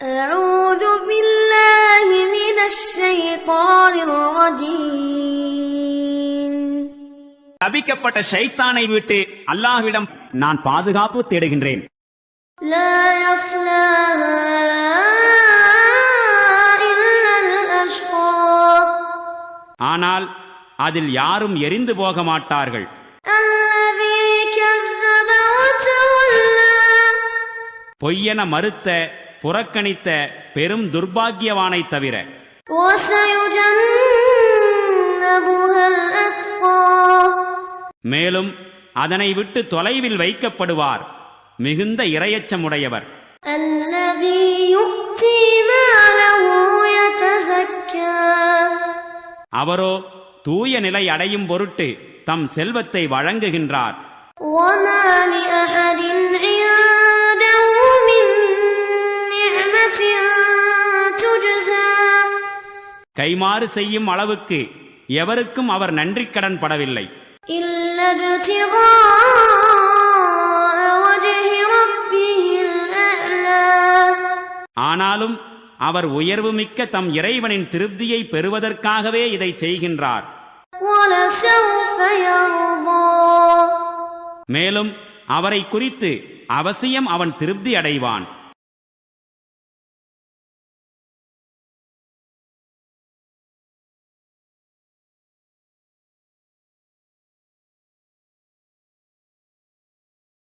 أعوذ بالله من الشيطان الرجيم. தபிக்கப்பட்ட ஷைத்தானை விட்டு அல்லாஹ்விடம் நான் பாதுகாப்பு தேடுகின்றேன். لا يصلاها إلا الأشقى. ஆனால் அதில் யாரும் எரிந்து போக மாட்டார்கள். الذي كذب وتولى. பொய்யென மறுத்த புறக்கணித்த பெரும் துர்பாக்கியவானை தவிர. وسيجنبها الأتقى. மேலும் அதனை விட்டு தொலைவில் வைக்கப்படுவார் மிகுந்த இரையச்சமுடையவர். الذي يؤتي ماله يتزكى. அவரோ தூய நிலை அடையும் பொருட்டு தம் செல்வத்தை வழங்குகின்றார். وما لأحد عنده من نعمة تجزى. கைமாறு செய்யும் அளவுக்கு எவருக்கும் அவர் நன்றிக்கடன் படவில்லை. إلا ابتغاء وجه ربه الأعلى. ஆனாலும் அவர் உயர்வுமிக்க தம் இறைவனின் திருப்தியை பெறுவதற்காகவே இதை செய்கின்றார். وَلَسَوْفَ يَرْضَى. மேலும் அவரை குறித்து அவசியம் அவன் திருப்தி அடைவான்.